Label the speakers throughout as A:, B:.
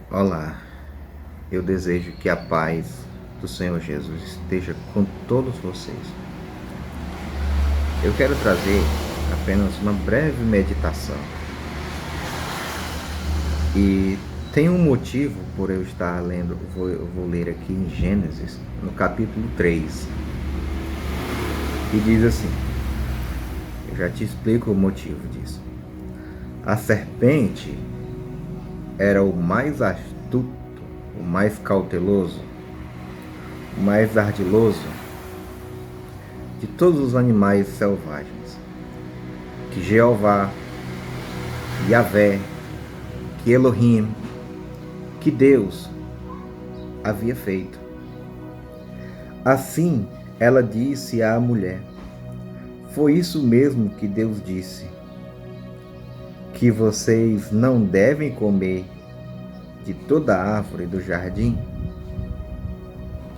A: Olá, eu desejo que a paz do Senhor Jesus esteja com todos vocês. Eu quero trazer apenas uma breve meditação. E tem um motivo por eu estar lendo, eu vou ler aqui em Gênesis, no capítulo 3. E diz assim, eu já te explico o motivo disso. A serpente era o mais astuto, o mais cauteloso, o mais ardiloso de todos os animais selvagens que Jeová, que Yahvé, que Elohim, que Deus havia feito. Assim ela disse à mulher: foi isso mesmo que Deus disse, que vocês não devem comer de toda a árvore do jardim?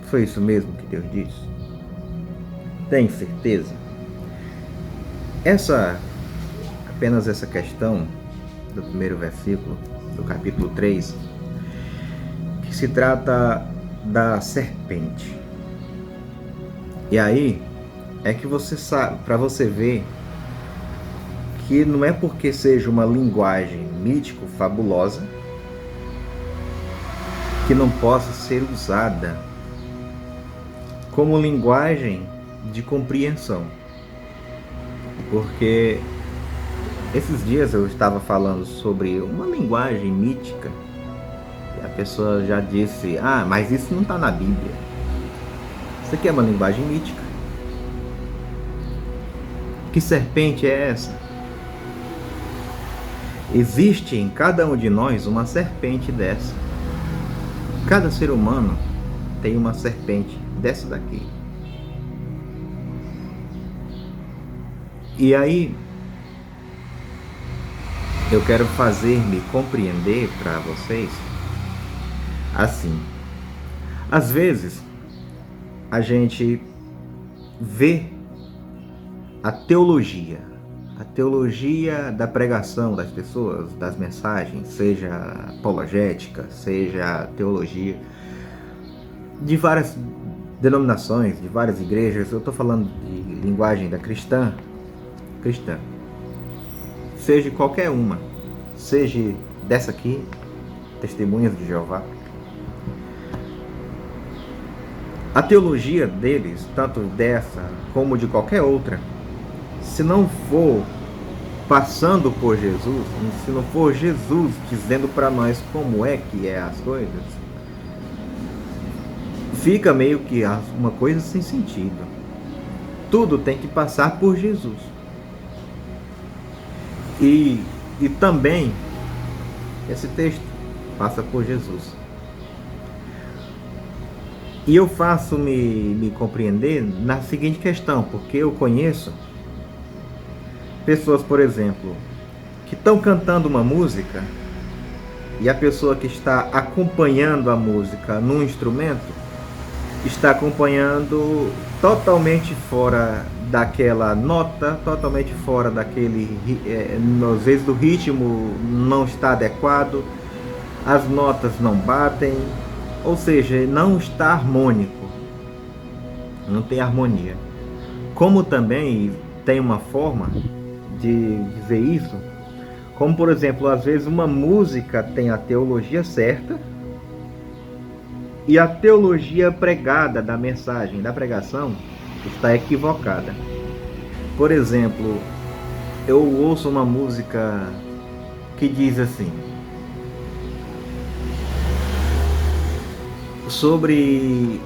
A: Foi isso mesmo que Deus disse? Tem certeza? Apenas essa questão do primeiro versículo do capítulo 3, que se trata da serpente. E aí é que você sabe, para você ver que não é porque seja uma linguagem mítico-fabulosa que não possa ser usada como linguagem de compreensão. Porque esses dias eu estava falando sobre uma linguagem mítica e a pessoa já disse: mas isso não está na Bíblia. Isso aqui é uma linguagem mítica. Que serpente é essa? Existe em cada um de nós uma serpente dessa. Cada ser humano tem uma serpente dessa daqui. E aí, eu quero fazer-me compreender para vocês assim. Às vezes, a gente vê a teologia da pregação das pessoas, das mensagens, seja apologética, seja teologia de várias denominações, de várias igrejas. Eu estou falando de linguagem da cristã, seja qualquer uma, seja dessa aqui, Testemunhas de Jeová. A teologia deles, tanto dessa como de qualquer outra, se não for passando por Jesus, se não for Jesus dizendo para nós como é que é as coisas, fica meio que uma coisa sem sentido. Tudo tem que passar por Jesus. E também esse texto passa por Jesus. E eu faço me compreender na seguinte questão, porque eu conheço pessoas, por exemplo, que estão cantando uma música e a pessoa que está acompanhando a música num instrumento está acompanhando totalmente fora daquela nota, totalmente fora daquele, às vezes o ritmo não está adequado, as notas não batem, ou seja, não está harmônico, não tem harmonia. Como também tem uma forma de dizer isso, como por exemplo, às vezes uma música tem a teologia certa e a teologia pregada da mensagem, da pregação, está equivocada. Por exemplo, eu ouço uma música que diz assim, sobre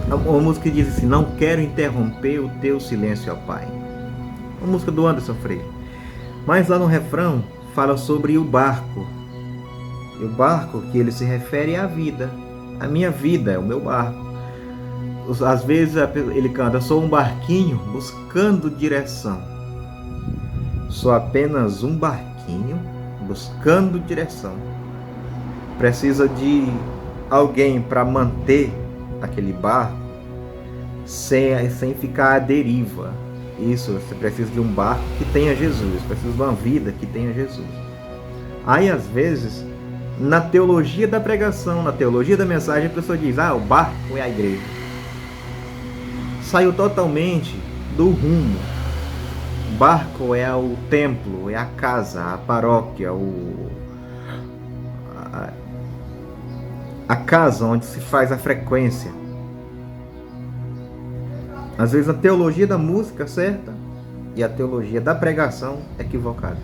A: uma música que diz assim: não quero interromper o teu silêncio, ó Pai. Uma música do Anderson Freire. Mas lá no refrão fala sobre o barco. E o barco que ele se refere é a vida. A minha vida é o meu barco. Às vezes ele canta: sou um barquinho buscando direção. Sou apenas um barquinho buscando direção. Precisa de alguém para manter aquele barco sem ficar à deriva. Isso, você precisa de um barco que tenha Jesus, precisa de uma vida que tenha Jesus. Aí, às vezes, na teologia da pregação, na teologia da mensagem, a pessoa diz: o barco é a igreja. Saiu totalmente do rumo. O barco é o templo, é a casa, a paróquia, a casa onde se faz a frequência. Às vezes a teologia da música certa e a teologia da pregação equivocada.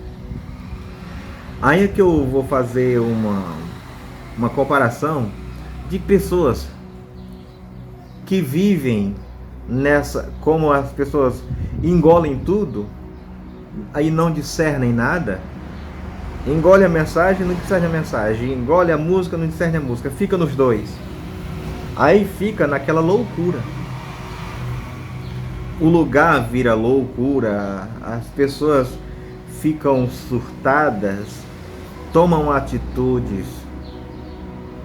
A: Aí é que eu vou fazer uma comparação de pessoas que vivem nessa, como as pessoas engolem tudo, aí não discernem nada, engole a mensagem, não discerne a mensagem, engole a música, não discerne a música, fica nos dois. Aí fica naquela loucura. O lugar vira loucura, as pessoas ficam surtadas, tomam atitudes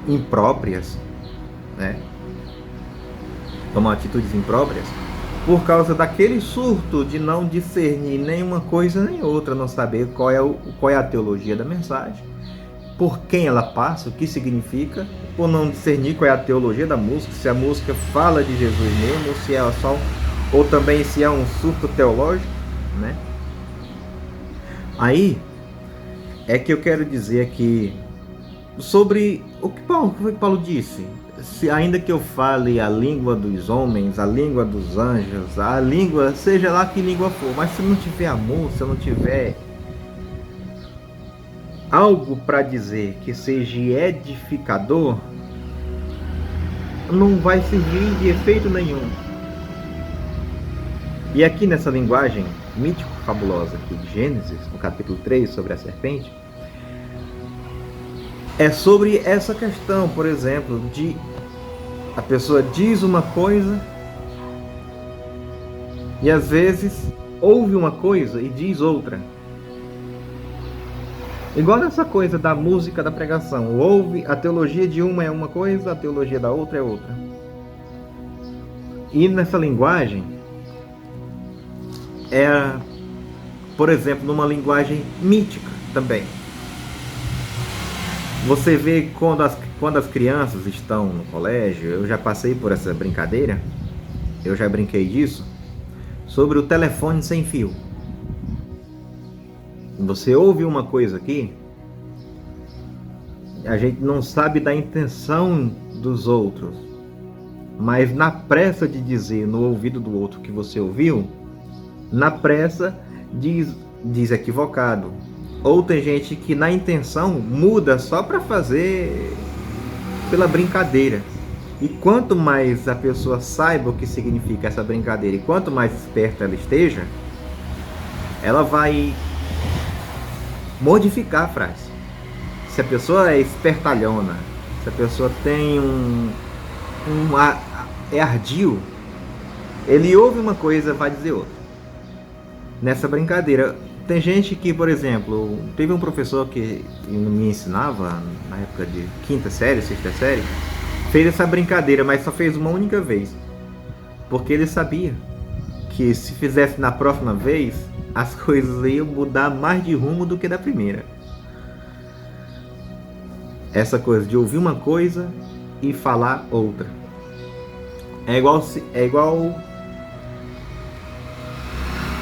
A: impróprias, né? Tomam atitudes impróprias por causa daquele surto de não discernir nenhuma coisa nem outra, não saber qual é a teologia da mensagem, por quem ela passa, o que significa, por não discernir qual é a teologia da música, se a música fala de Jesus mesmo, ou se é só, ou também se é um surto teológico, né? Aí é que eu quero dizer aqui sobre o que Paulo disse. Se ainda que eu fale a língua dos homens, a língua dos anjos, a língua, seja lá que língua for, mas se não tiver amor, se eu não tiver algo para dizer que seja edificador, não vai servir de efeito nenhum. E aqui nessa linguagem mítico-fabulosa aqui de Gênesis, no capítulo 3, sobre a serpente, é sobre essa questão, por exemplo, de a pessoa diz uma coisa e às vezes ouve uma coisa e diz outra. Igual nessa coisa da música, da pregação. Ouve, a teologia de uma é uma coisa, a teologia da outra é outra. E nessa linguagem, por exemplo, numa linguagem mítica também. Você vê quando as crianças estão no colégio, eu já passei por essa brincadeira, eu já brinquei disso, sobre o telefone sem fio. Você ouve uma coisa aqui, a gente não sabe da intenção dos outros, mas na pressa de dizer no ouvido do outro que você ouviu, na pressa diz equivocado. Ou tem gente que na intenção muda só para fazer pela brincadeira. E quanto mais a pessoa saiba o que significa essa brincadeira e quanto mais esperta ela esteja, ela vai modificar a frase. Se a pessoa é espertalhona, se a pessoa tem é ardil, ele ouve uma coisa e vai dizer outra. Nessa brincadeira, tem gente que, por exemplo, teve um professor que me ensinava na época de quinta série, sexta série, fez essa brincadeira, mas só fez uma única vez, porque ele sabia que se fizesse na próxima vez, as coisas iam mudar mais de rumo do que da primeira. Essa coisa de ouvir uma coisa e falar outra. É igual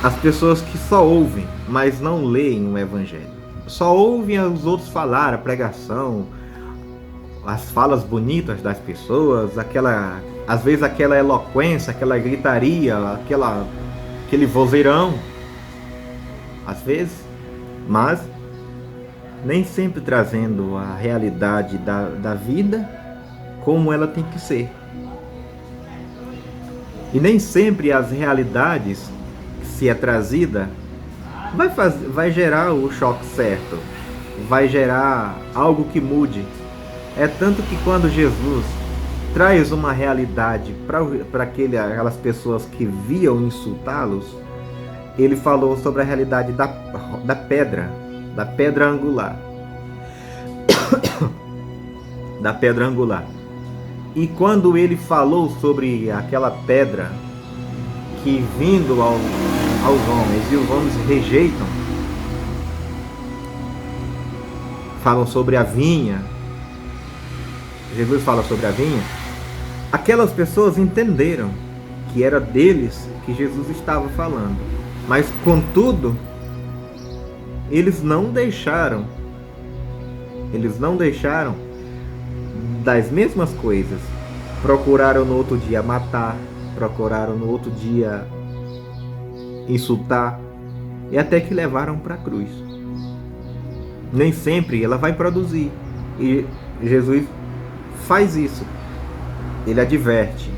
A: as pessoas que só ouvem, mas não leem o Evangelho. Só ouvem os outros falar, a pregação, as falas bonitas das pessoas, às vezes aquela eloquência, aquela gritaria, aquele vozeirão, às vezes, mas nem sempre trazendo a realidade da vida como ela tem que ser. E nem sempre as realidades, se é trazida, vai gerar o choque certo, vai gerar algo que mude. É tanto que quando Jesus traz uma realidade para aquelas pessoas que viam insultá-los, ele falou sobre a realidade da pedra angular. Da pedra angular. E quando ele falou sobre aquela pedra que vindo aos homens e os homens rejeitam, falam sobre a vinha, Jesus fala sobre a vinha, aquelas pessoas entenderam que era deles que Jesus estava falando. Mas, contudo, eles não deixaram das mesmas coisas. Procuraram no outro dia matar, procuraram no outro dia insultar, e até que levaram para a cruz. Nem sempre ela vai produzir, e Jesus faz isso. Ele adverte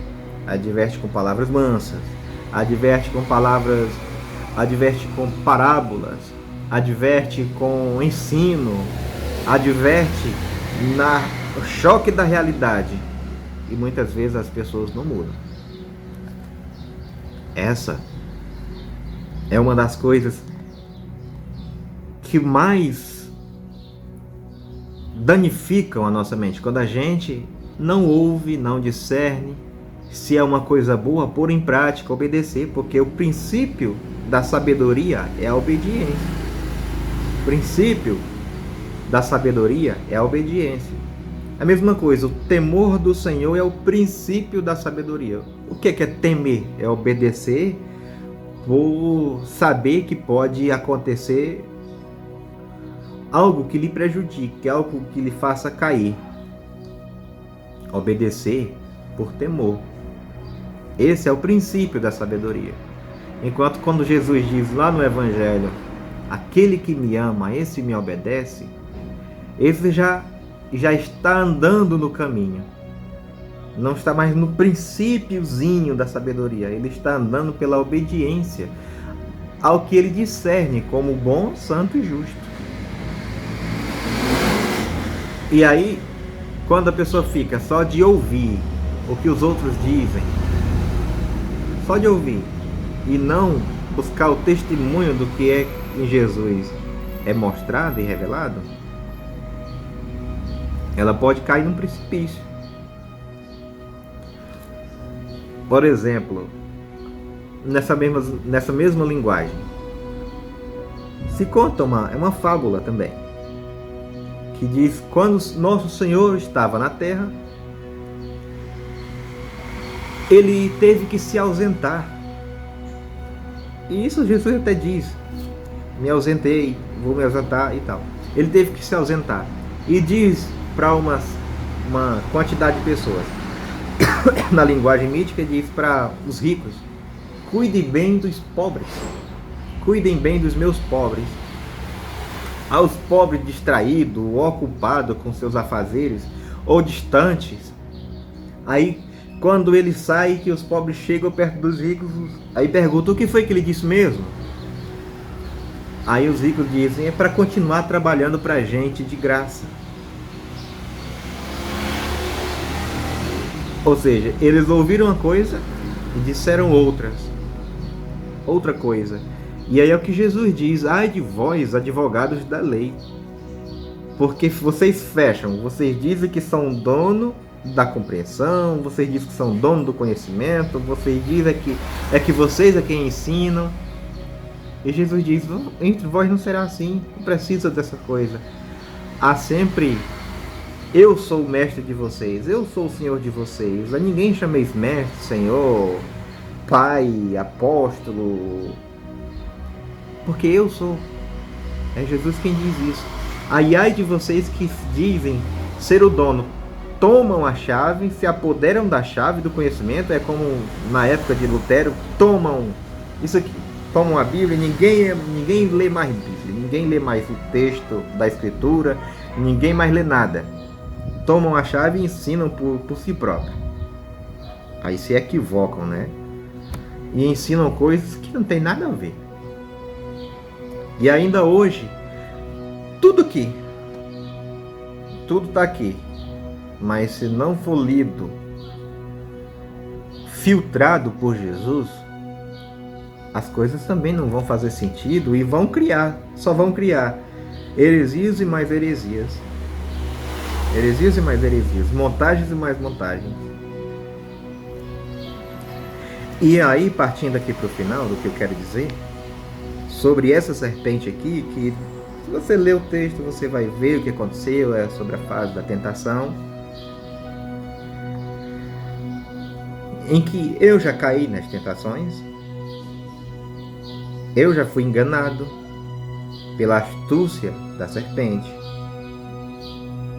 A: com palavras mansas, adverte com parábolas, adverte com ensino, adverte no choque da realidade, e muitas vezes as pessoas não mudam. Essa é uma das coisas que mais danificam a nossa mente, quando a gente não ouve, não discerne se é uma coisa boa, pôr em prática, obedecer, porque o princípio da sabedoria é a obediência. O princípio da sabedoria é a obediência. A mesma coisa, o temor do Senhor é o princípio da sabedoria. O que é temer? É obedecer por saber que pode acontecer algo que lhe prejudique, algo que lhe faça cair. Obedecer por temor. Esse é o princípio da sabedoria. Enquanto quando Jesus diz lá no Evangelho, aquele que me ama, esse me obedece, esse já está andando no caminho. Não está mais no princípiozinho da sabedoria. Ele está andando pela obediência ao que ele discerne como bom, santo e justo. E aí, quando a pessoa fica só de ouvir o que os outros dizem, só de ouvir, e não buscar o testemunho do que é em Jesus é mostrado e revelado, ela pode cair num precipício. Por exemplo, nessa mesma linguagem, se conta uma fábula também, que diz: quando nosso Senhor estava na terra, ele teve que se ausentar. E isso Jesus até diz: me ausentei, vou me ausentar e tal. Ele teve que se ausentar. E diz para uma quantidade de pessoas, na linguagem mítica, diz para os ricos: cuidem bem dos pobres, cuidem bem dos meus pobres. Aos pobres distraídos, ou ocupados com seus afazeres, ou distantes. Aí, quando ele sai, que os pobres chegam perto dos ricos, aí perguntam: o que foi que ele disse mesmo? Aí os ricos dizem: é para continuar trabalhando para a gente de graça. Ou seja, eles ouviram uma coisa e disseram outra coisa. E aí é o que Jesus diz: ai de vós, advogados da lei, porque vocês fecham, vocês dizem que são dono da compreensão, vocês dizem que são dono do conhecimento, vocês dizem que vocês é quem ensinam. E Jesus diz: entre vós não será assim, não precisa dessa coisa. Há sempre: eu sou o mestre de vocês, eu sou o Senhor de vocês. A ninguém chameis mestre, Senhor, Pai, apóstolo, porque eu sou. É Jesus quem diz isso. Ai de vocês que dizem ser o dono, tomam a chave, se apoderam da chave do conhecimento. É como na época de Lutero, tomam isso aqui, tomam a Bíblia, ninguém lê mais Bíblia, ninguém lê mais o texto da Escritura, ninguém mais lê nada. Tomam a chave e ensinam por si próprios. Aí se equivocam, né? E ensinam coisas que não tem nada a ver. E ainda hoje, tudo está aqui, mas se não for lido, filtrado por Jesus, as coisas também não vão fazer sentido e só vão criar heresias e mais heresias, montagens e mais montagens. E aí, partindo aqui para o final do que eu quero dizer sobre essa serpente aqui, que Se você ler o texto, você vai ver o que aconteceu, é sobre a fase da tentação, em que eu já caí nas tentações, eu já fui enganado pela astúcia da serpente,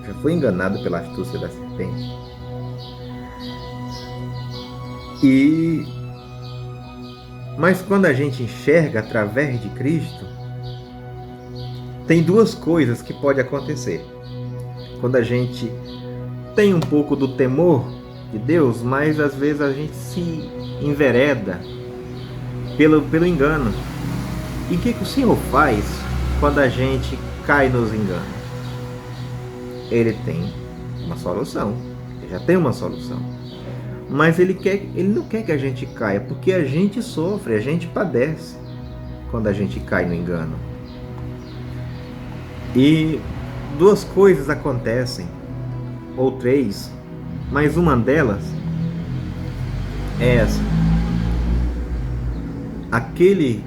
A: já fui enganado pela astúcia da serpente. Mas quando a gente enxerga através de Cristo, tem duas coisas que podem acontecer. Quando a gente tem um pouco do temor de Deus, mas às vezes a gente se envereda pelo engano. E o que o Senhor faz quando a gente cai nos enganos? Ele tem uma solução. Ele já tem uma solução. Mas ele não quer que a gente caia, porque a gente sofre, a gente padece quando a gente cai no engano. E duas coisas acontecem, ou três, mas uma delas é essa. Aquele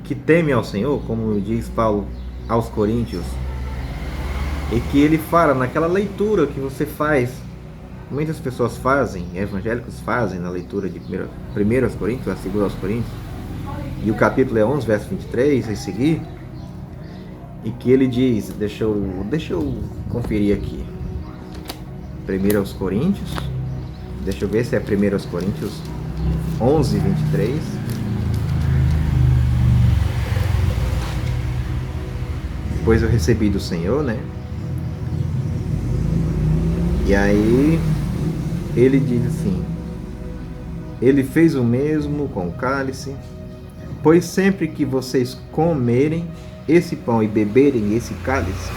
A: que teme ao Senhor, como diz Paulo aos Coríntios, e que ele fala naquela leitura que você faz, muitas pessoas fazem, evangélicos fazem na leitura de 1 aos Coríntios, a 2 aos Coríntios, e o capítulo é 11, verso 23, e seguir, e que ele diz, deixa eu conferir aqui, 1 aos Coríntios, deixa eu ver se é 1 aos Coríntios 11, 23, depois eu recebi do Senhor, né? E aí ele diz assim: ele fez o mesmo com o cálice, pois sempre que vocês comerem esse pão e beberem esse cálice,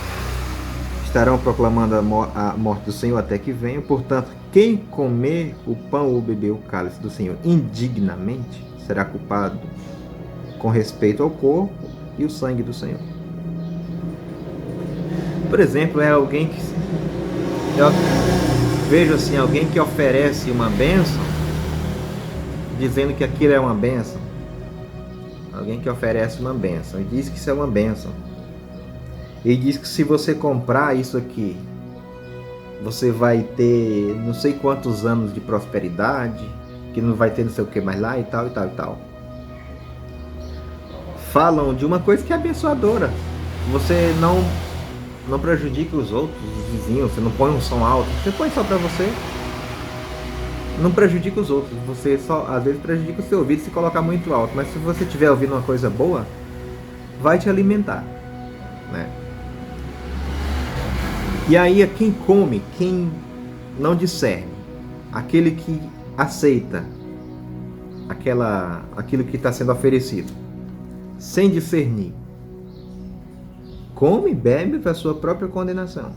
A: estarão proclamando a morte do Senhor até que venha. Portanto, quem comer o pão ou beber o cálice do Senhor indignamente será culpado com respeito ao corpo e o sangue do Senhor. Por exemplo, é alguém que eu vejo assim, alguém que oferece uma bênção, dizendo que aquilo é uma bênção. Alguém que oferece uma bênção e diz que isso é uma bênção. E diz que se você comprar isso aqui, você vai ter não sei quantos anos de prosperidade, que não vai ter não sei o que mais lá e tal, e tal, e tal. Falam de uma coisa que é abençoadora. Você não prejudica os outros, os vizinhos, você não põe um som alto, você põe só pra você. Não prejudica os outros, você só às vezes prejudica o seu ouvido se colocar muito alto, mas se você estiver ouvindo uma coisa boa, vai te alimentar, né? E aí é quem come, quem não discerne, aquele que aceita aquilo que está sendo oferecido, sem discernir, come e bebe para a sua própria condenação.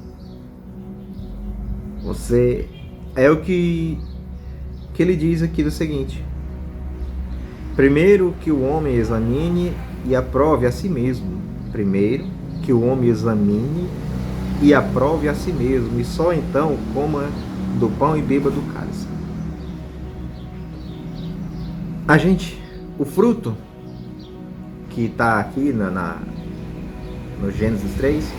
A: Você é o que ele diz aqui do seguinte: primeiro que o homem examine e aprove a si mesmo. Primeiro que o homem examine e aprove a si mesmo, e só então coma do pão e beba do cálice. O fruto que está aqui no Gênesis 3,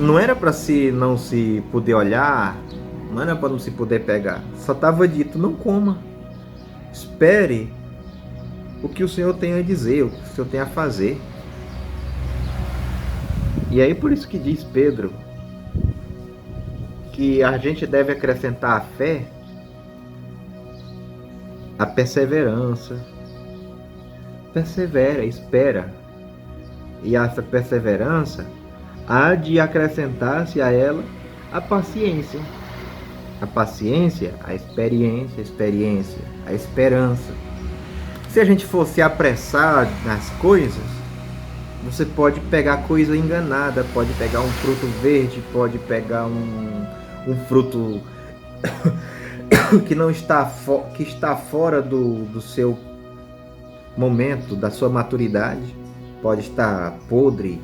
A: não era para não se poder olhar, não era para não se poder pegar, só estava dito: não coma, espere o que o Senhor tem a dizer, o que o Senhor tem a fazer. E aí por isso que diz Pedro que a gente deve acrescentar à fé a perseverança. Persevera, espera, e essa perseverança há de acrescentar-se a ela a paciência. A paciência, a experiência, a esperança. Se a gente for se apressar nas coisas, você pode pegar coisa enganada, pode pegar um fruto verde, pode pegar um fruto que não está que está fora do seu momento, da sua maturidade, pode estar podre.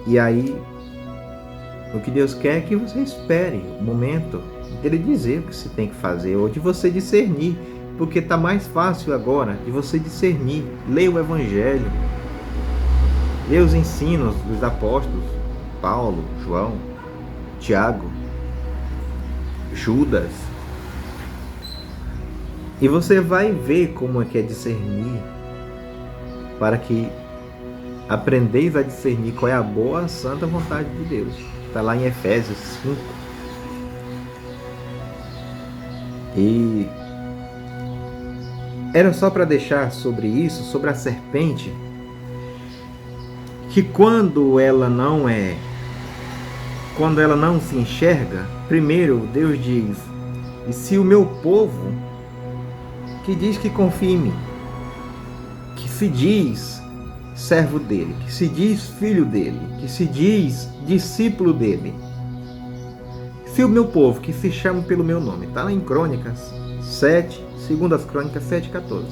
A: E aí o que Deus quer é que você espere o momento dele dizer o que você tem que fazer, ou de você discernir porque está mais fácil agora de você discernir. Leia o Evangelho, leia os ensinos dos apóstolos, Paulo, João, Tiago, Judas, e você vai ver como é que é discernir, para que aprendeis a discernir qual é a boa, santa vontade de Deus. Está lá em Efésios 5. E era só para deixar sobre isso, sobre a serpente, que quando ela não se enxerga, primeiro Deus diz: e se o meu povo, que diz que confia em mim, que se diz servo dele, que se diz filho dele, que se diz discípulo dele, se o meu povo, que se chama pelo meu nome, está lá em Crônicas 7, segundas Crônicas 7:14.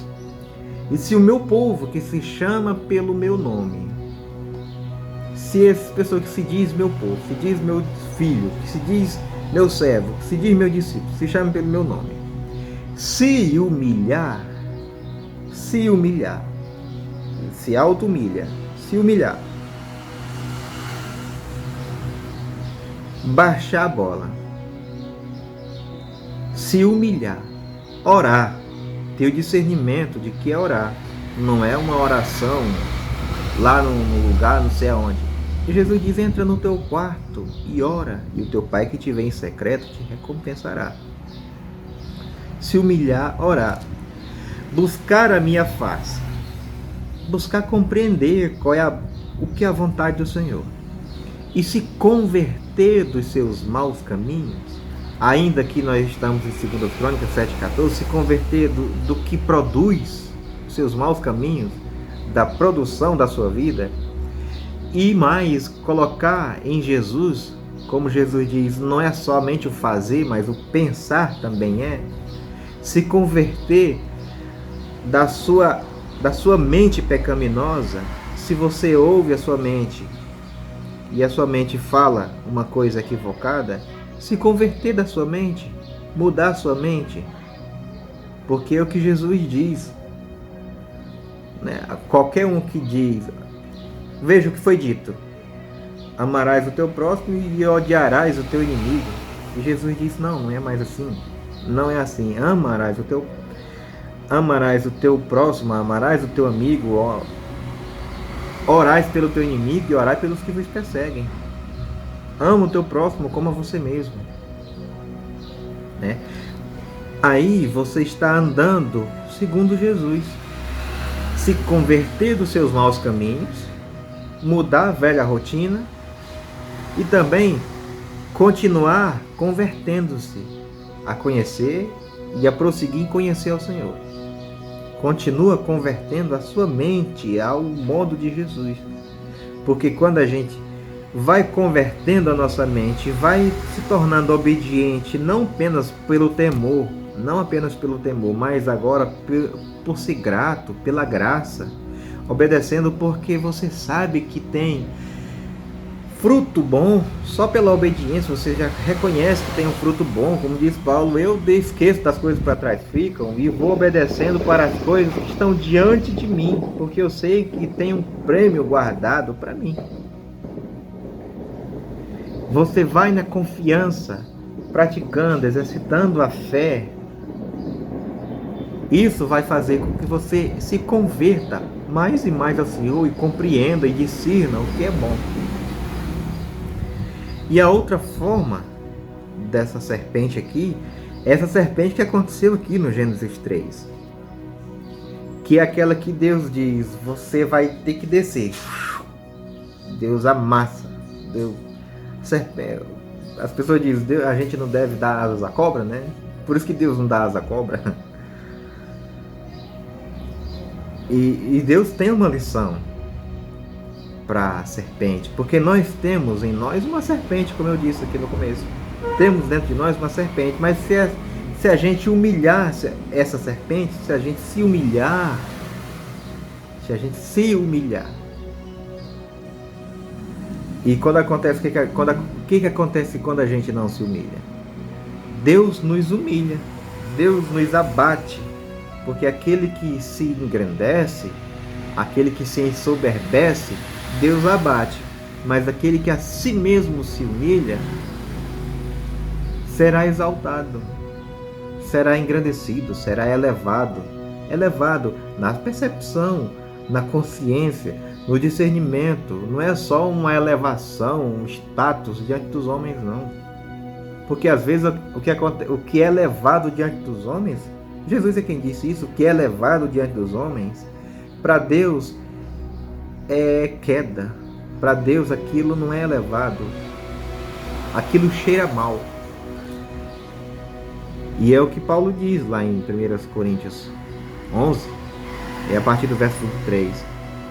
A: E se o meu povo, que se chama pelo meu nome, se essa pessoa que se diz meu povo, se diz meu filho, que se diz meu servo, que se diz meu discípulo, se chama pelo meu nome, se humilhar, se auto-humilha, se humilhar, baixar a bola, se humilhar, orar, ter o discernimento de que é orar, não é uma oração lá no lugar, não sei aonde. E Jesus diz: entra no teu quarto e ora, e o teu pai que te vê em secreto te recompensará. Se humilhar, orar, buscar a minha face, buscar compreender qual é o que é a vontade do Senhor, e se converter dos seus maus caminhos, ainda que nós estamos em 2 Crônicas 7:14, se converter do que produz os seus maus caminhos, da produção da sua vida, e mais colocar em Jesus, como Jesus diz, não é somente o fazer, mas o pensar também é, se converter da sua mente pecaminosa. Se você ouve a sua mente e a sua mente fala uma coisa equivocada, se converter da sua mente, mudar a sua mente, porque é o que Jesus diz, né? Qualquer um que diz, veja o que foi dito: amarás o teu próximo e odiarás o teu inimigo. E Jesus disse: não é mais assim, não é assim. Amarás o teu próximo, amarás o teu amigo, orais pelo teu inimigo e orai pelos que vos perseguem. Ama o teu próximo como a você mesmo, né? Aí você está andando segundo Jesus. Se converter dos seus maus caminhos, mudar a velha rotina e também continuar convertendo-se a conhecer e a prosseguir em conhecer ao Senhor. Continua convertendo a sua mente ao modo de Jesus, porque quando a gente vai convertendo a nossa mente, vai se tornando obediente, não apenas pelo temor, mas agora por ser grato, pela graça, obedecendo porque você sabe que tem fruto bom. Só pela obediência você já reconhece que tem um fruto bom, como diz Paulo: eu esqueço das coisas para trás ficam e vou obedecendo para as coisas que estão diante de mim, porque eu sei que tem um prêmio guardado para mim. Você vai na confiança, praticando, exercitando a fé. Isso vai fazer com que você se converta mais e mais ao Senhor e compreenda e discirna o que é bom. E a outra forma dessa serpente aqui, essa serpente que aconteceu aqui no Gênesis 3, que é aquela que Deus diz: você vai ter que descer. Deus amassa. As pessoas dizem: a gente não deve dar asas à cobra, né? Por isso que Deus não dá asa à cobra. E Deus tem uma lição para a serpente, porque nós temos em nós uma serpente, como eu disse aqui no começo. Temos dentro de nós uma serpente, mas se a gente humilhar essa serpente, se a gente se humilhar, e quando acontece, o que acontece quando a gente não se humilha? Deus nos humilha, Deus nos abate, porque aquele que se engrandece, aquele que se ensoberbece, Deus abate, mas aquele que a si mesmo se humilha, será exaltado, será engrandecido, será elevado na percepção, na consciência, no discernimento. Não é só uma elevação, um status diante dos homens, não. Porque às vezes o que é levado diante dos homens, Jesus é quem disse isso, o que é levado diante dos homens, para Deus é queda. Para Deus aquilo não é elevado, aquilo cheira mal. E é o que Paulo diz lá em 1 Coríntios 11, a partir do verso 3.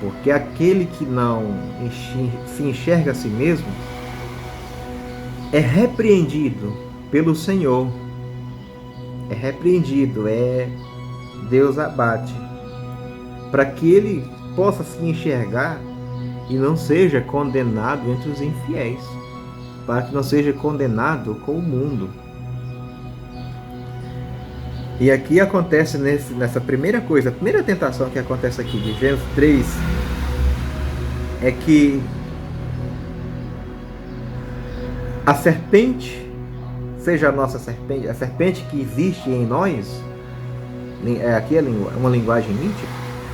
A: Porque aquele que não se enxerga a si mesmo é repreendido pelo Senhor. É repreendido, Deus abate, para que ele possa se enxergar e não seja condenado entre os infiéis, para que não seja condenado com o mundo. E aqui acontece nessa primeira coisa, a primeira tentação que acontece aqui de Gênesis 3, é que a serpente, seja a nossa serpente, a serpente que existe em nós, aqui é uma linguagem mítica,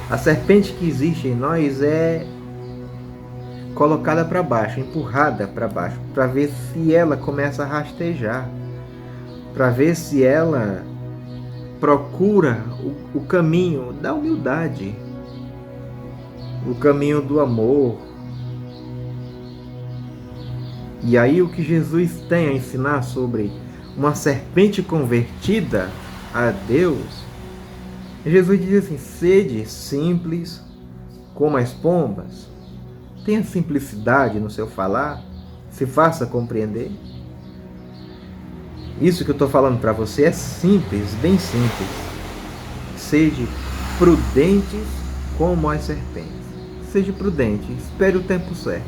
A: a serpente que existe em nós é colocada para baixo, empurrada para baixo, para ver se ela começa a rastejar, para ver se ela procura o caminho da humildade, o caminho do amor. E aí o que Jesus tem a ensinar sobre uma serpente convertida a Deus, Jesus diz assim: sede simples como as pombas, tenha simplicidade no seu falar, se faça compreender. Isso que eu estou falando para você é simples, bem simples. Sede prudentes como as serpentes. Seja prudente, espere o tempo certo.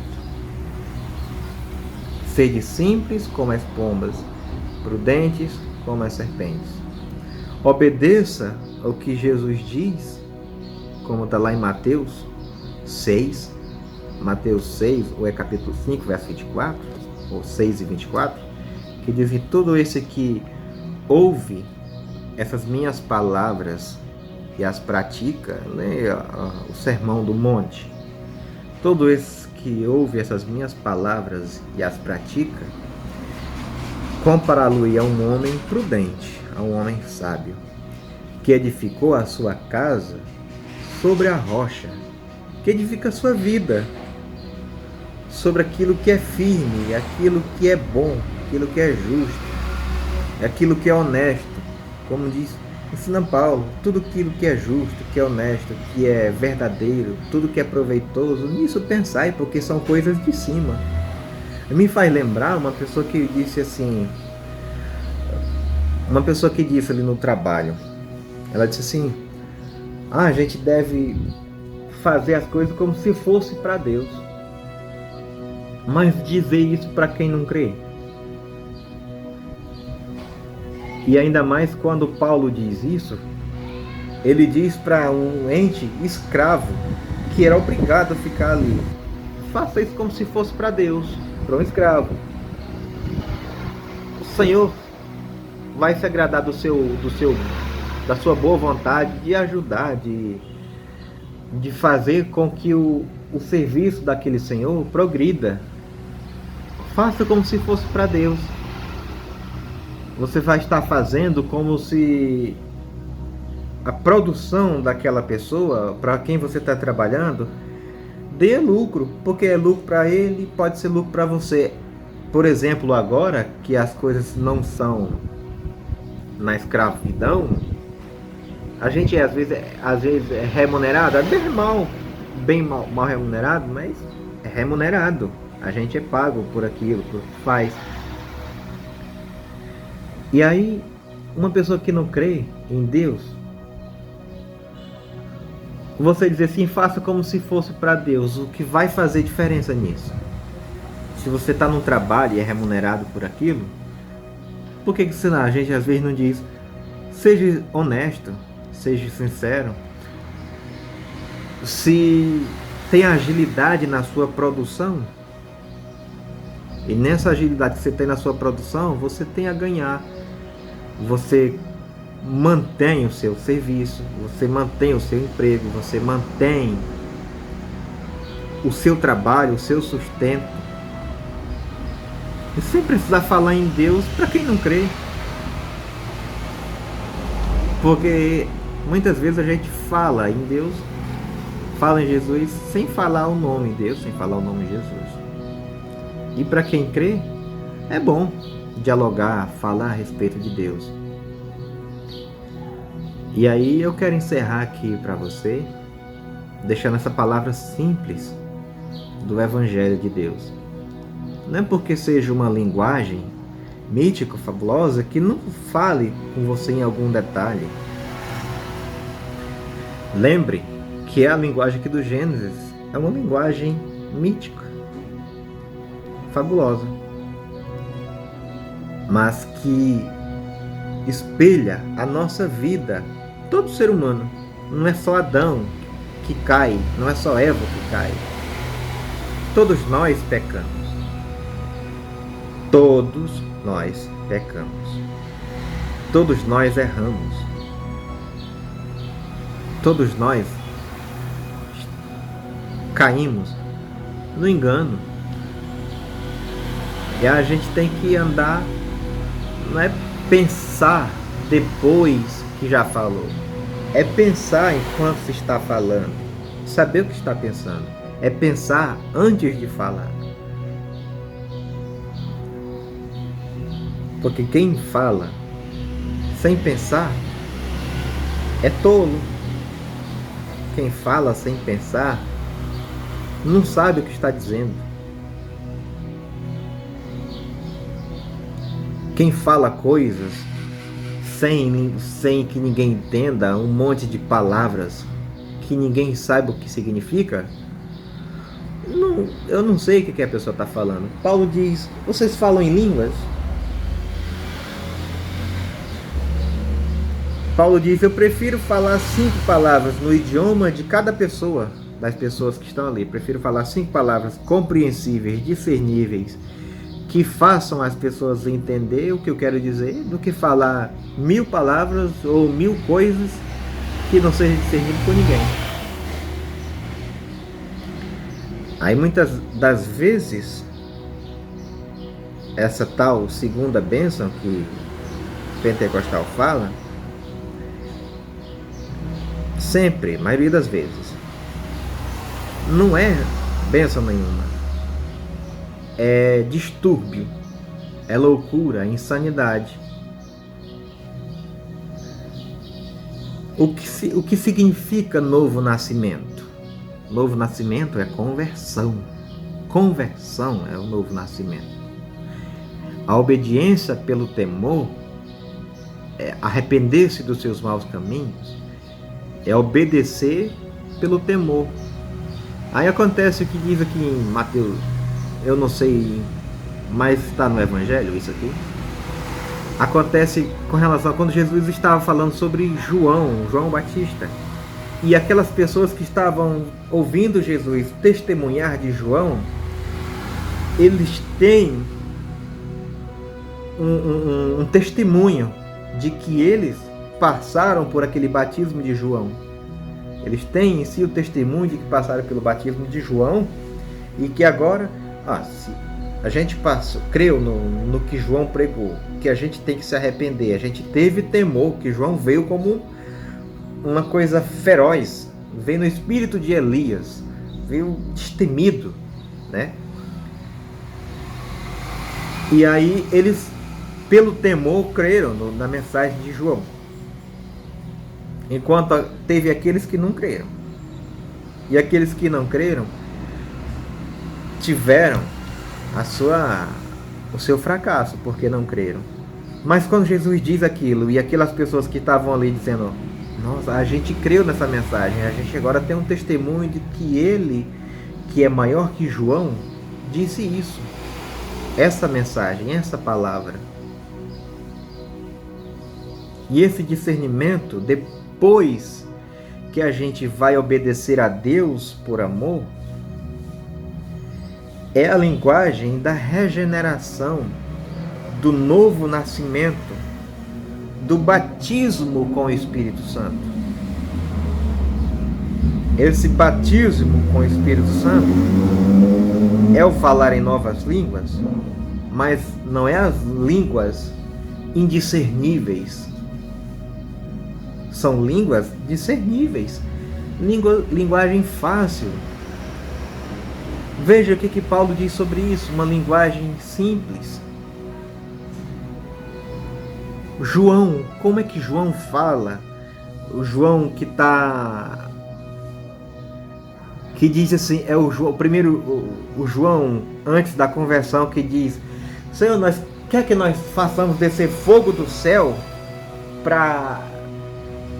A: Sede simples como as pombas, prudentes como as serpentes. Obedeça ao que Jesus diz, como está lá em Mateus 6, ou é capítulo 5, verso 24, ou 6 e 24, que diz que todo esse que ouve essas minhas palavras e as pratica, né, o sermão do monte, todo esse que ouve essas minhas palavras e as pratica, compará-lo-ia a um homem prudente, a um homem sábio, que edificou a sua casa sobre a rocha, que edifica a sua vida sobre aquilo que é firme, aquilo que é bom, aquilo que é justo, aquilo que é honesto, como ensina Paulo, tudo aquilo que é justo, que é honesto, que é verdadeiro, tudo que é proveitoso, nisso pensai, porque são coisas de cima. Me faz lembrar uma pessoa que disse assim, ali no trabalho, ela disse assim: a gente deve fazer as coisas como se fosse para Deus, mas dizer isso para quem não crê. E ainda mais quando Paulo diz isso, ele diz para um ente escravo que era obrigado a ficar ali: faça isso como se fosse para Deus, para um escravo. O Senhor vai se agradar da sua boa vontade de ajudar, de fazer com que o serviço daquele Senhor progrida. Faça como se fosse para Deus. Você vai estar fazendo como se a produção daquela pessoa, para quem você está trabalhando, dê lucro, porque é lucro para ele, pode ser lucro para você. Por exemplo, agora que as coisas não são na escravidão, a gente às vezes é remunerado, é bem mal remunerado, mas é remunerado. A gente é pago por aquilo, por que faz. E aí, uma pessoa que não crê em Deus, você dizer assim: faça como se fosse para Deus, o que vai fazer diferença nisso? Se você está num trabalho e é remunerado por aquilo, por que a gente às vezes não diz: seja honesto, seja sincero. Se tem agilidade na sua produção, e nessa agilidade que você tem na sua produção, você tem a ganhar. Você mantém o seu serviço, você mantém o seu emprego, você mantém o seu trabalho, o seu sustento. E sem precisar falar em Deus para quem não crê. Porque muitas vezes a gente fala em Deus, fala em Jesus, sem falar o nome de Deus, sem falar o nome de Jesus. E para quem crê, é bom dialogar, falar a respeito de Deus. E aí eu quero encerrar aqui para você, deixando essa palavra simples do Evangelho de Deus. Não é porque seja uma linguagem mítica, fabulosa, que não fale com você em algum detalhe. Lembre que a linguagem aqui do Gênesis é uma linguagem mítica, fabulosa, mas que espelha a nossa vida, todo ser humano. Não é só Adão que cai, não é só Eva que cai. Todos nós pecamos. Todos nós pecamos. Todos nós erramos. Todos nós caímos no engano. E a gente tem que andar, não é pensar depois que já falou. É pensar enquanto se está falando. Saber o que está pensando. É pensar antes de falar. Porque quem fala sem pensar é tolo. Quem fala sem pensar não sabe o que está dizendo. Quem fala coisas sem que ninguém entenda, um monte de palavras que ninguém saiba o que significa, eu não sei o que a pessoa está falando. Paulo diz, vocês falam em línguas? Paulo diz, eu prefiro falar 5 palavras no idioma de cada pessoa, das pessoas que estão ali. Prefiro falar 5 palavras compreensíveis, discerníveis, que façam as pessoas entender o que eu quero dizer, do que falar 1000 palavras ou 1000 coisas que não sejam discernidas por ninguém. Aí muitas das vezes, essa tal segunda bênção que o pentecostal fala, sempre, a maioria das vezes, não é bênção nenhuma. É distúrbio, é loucura, é insanidade. O que significa novo nascimento? Novo nascimento é conversão. Conversão é o novo nascimento. A obediência pelo temor é arrepender-se dos seus maus caminhos, é obedecer pelo temor. Aí acontece o que diz aqui em Mateus, eu não sei, mas está no Evangelho isso aqui. Acontece com relação a quando Jesus estava falando sobre João Batista. E aquelas pessoas que estavam ouvindo Jesus testemunhar de João, eles têm um testemunho de que eles passaram por aquele batismo de João. Eles têm em si o testemunho de que passaram pelo batismo de João e que agora, se a gente creu no que João pregou, que a gente tem que se arrepender, a gente teve temor, que João veio como uma coisa feroz, veio no espírito de Elias, veio destemido, né? E aí eles, pelo temor, creram na mensagem de João. Enquanto teve aqueles que não creram. E aqueles que não creram tiveram o seu fracasso, porque não creram. Mas quando Jesus diz aquilo, e aquelas pessoas que estavam ali dizendo, nossa, a gente creu nessa mensagem, a gente agora tem um testemunho de que ele, que é maior que João, disse isso. Essa mensagem, essa palavra. E esse discernimento depois que a gente vai obedecer a Deus por amor, é a linguagem da regeneração, do novo nascimento, do batismo com o Espírito Santo. Esse batismo com o Espírito Santo é o falar em novas línguas, mas não é as línguas indiscerníveis. São línguas discerníveis, linguagem fácil. Veja o que Paulo diz sobre isso, uma linguagem simples. João, como é que João fala? O João que diz assim, é o João, primeiro o João antes da conversão, que diz: Senhor, quer que nós façamos descer fogo do céu para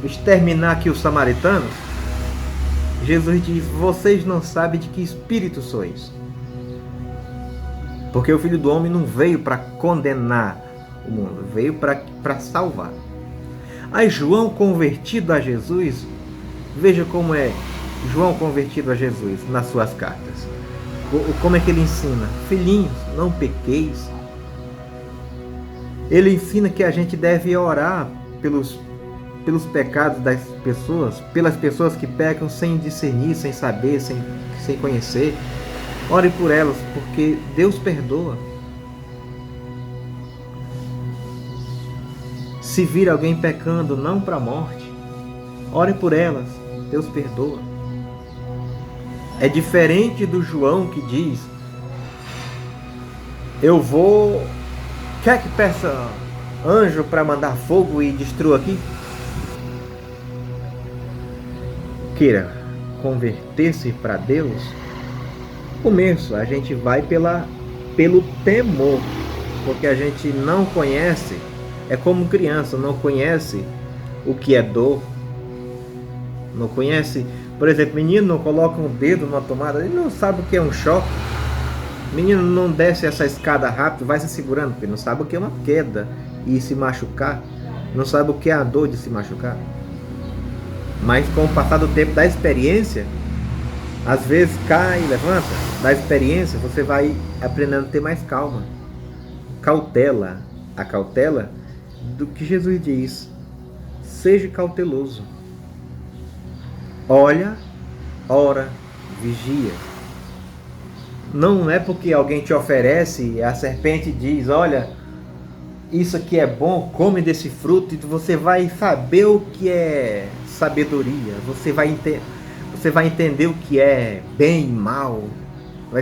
A: exterminar aqui os samaritanos? Jesus diz: vocês não sabem de que espírito sois, porque o Filho do Homem não veio para condenar o mundo, veio para salvar. Aí João convertido a Jesus, veja como é João convertido a Jesus nas suas cartas. Como é que ele ensina? Filhinhos, não pequeis. Ele ensina que a gente deve orar pelos pecados das pessoas, pelas pessoas que pecam sem discernir, sem saber, sem conhecer. Ore por elas, porque Deus perdoa. Se vir alguém pecando, não para a morte, ore por elas, Deus perdoa. É diferente do João que diz: eu vou... Quer que peça anjo para mandar fogo e destrua aqui? Queira converter-se para Deus, começo a gente vai pelo temor, porque a gente não conhece, é como criança, não conhece o que é dor, não conhece, por exemplo, menino não coloca um dedo numa tomada, ele não sabe o que é um choque. Menino não desce essa escada rápido, vai se segurando, porque não sabe o que é uma queda e se machucar, não sabe o que é a dor de se machucar. Mas com o passar do tempo, da experiência, às vezes cai, levanta, da experiência você vai aprendendo a ter mais calma, cautela, a cautela do que Jesus diz: seja cauteloso, olha, ora, vigia. Não é porque alguém te oferece, a serpente diz: olha, isso aqui é bom, come desse fruto, e você vai saber o que é sabedoria, você vai entender o que é bem e mal, vai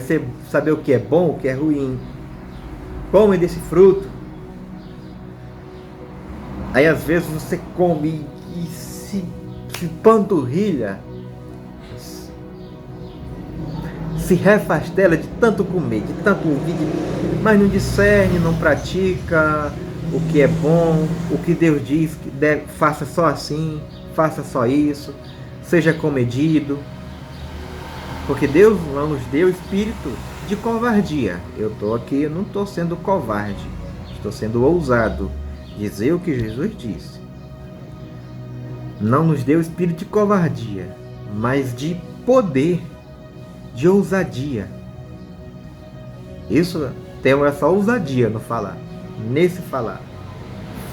A: saber o que é bom, o que é ruim. Come desse fruto. Aí às vezes você come e se panturrilha, se refastela de tanto comer, de tanto ouvir, mas não discerne, não pratica o que é bom, o que Deus diz que faça só assim, faça só isso, seja comedido, porque Deus não nos deu espírito de covardia. Eu estou aqui, eu não estou sendo covarde, estou sendo ousado, dizer o que Jesus disse. Não nos deu espírito de covardia, mas de poder, de ousadia. Isso, temos essa ousadia no falar, nesse falar.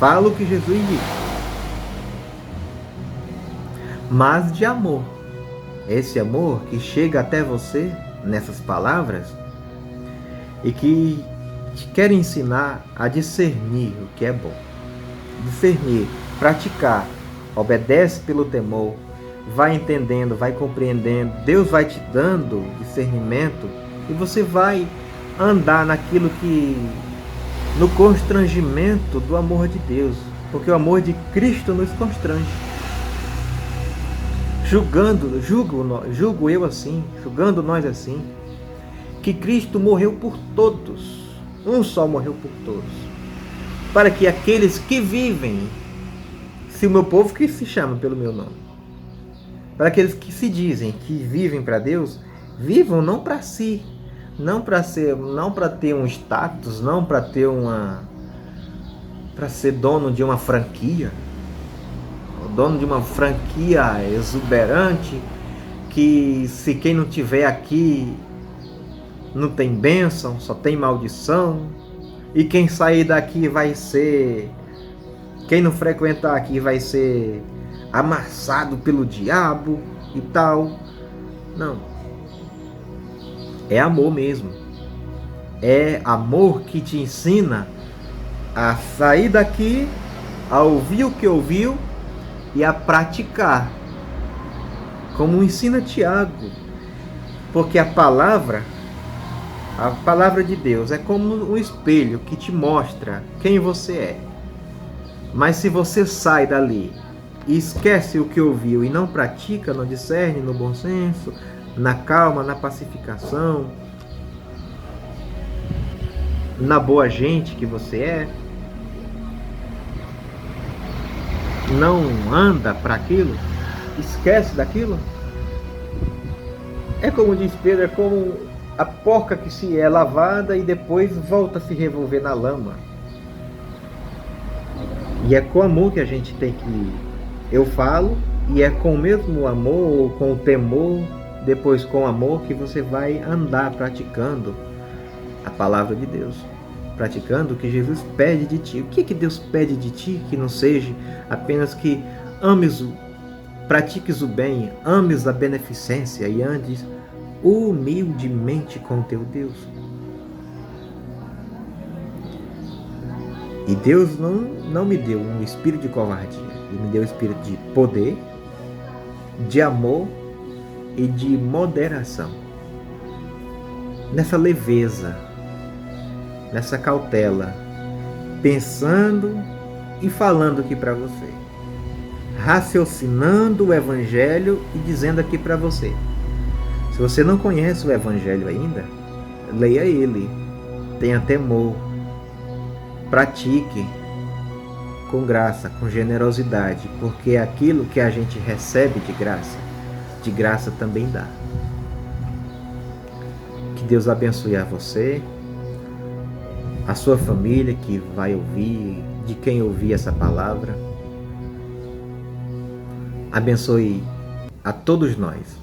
A: Fala o que Jesus disse, mas de amor. Esse amor que chega até você nessas palavras e que te quer ensinar a discernir o que é bom. Discernir, praticar, obedece pelo temor, vai entendendo, vai compreendendo, Deus vai te dando discernimento e você vai andar naquilo que, no constrangimento do amor de Deus, porque o amor de Cristo nos constrange. Julgo eu assim, julgando nós assim, que Cristo morreu por todos, um só morreu por todos, para que aqueles que vivem, se o meu povo que se chama pelo meu nome, para aqueles que se dizem que vivem para Deus, vivam não para si, não para ter um status, não para ser dono de uma franquia, dono de uma franquia exuberante, que se quem não tiver aqui não tem bênção, só tem maldição, e quem sair daqui vai ser, quem não frequentar aqui vai ser amassado pelo diabo e tal. Não. É amor mesmo. É amor que te ensina a sair daqui, a ouvir o que ouviu e a praticar. Como ensina Tiago. Porque a palavra de Deus é como um espelho que te mostra quem você é. Mas se você sai dali e esquece o que ouviu e não pratica, não discerne no bom senso, na calma, na pacificação, na boa gente que você é, não anda para aquilo, esquece daquilo, é como diz Pedro, é como a porca que se é lavada e depois volta a se revolver na lama. E é com amor que a gente tem que... Eu falo, e é com o mesmo amor, ou com o temor, depois com amor, que você vai andar praticando a palavra de Deus. Praticando o que Jesus pede de ti. O que Deus pede de ti? Que não seja apenas que pratiques o bem, ames a beneficência e andes humildemente com o teu Deus. E Deus não me deu um espírito de covardia. Ele me deu um espírito de poder, de amor e de moderação. Nessa leveza, nessa cautela, pensando e falando aqui para você. Raciocinando o Evangelho e dizendo aqui para você. Se você não conhece o Evangelho ainda, leia ele. Tenha temor. Pratique com graça, com generosidade, porque aquilo que a gente recebe de graça também dá. Que Deus abençoe a você, a sua família que vai ouvir, de quem ouvir essa palavra. Abençoe a todos nós.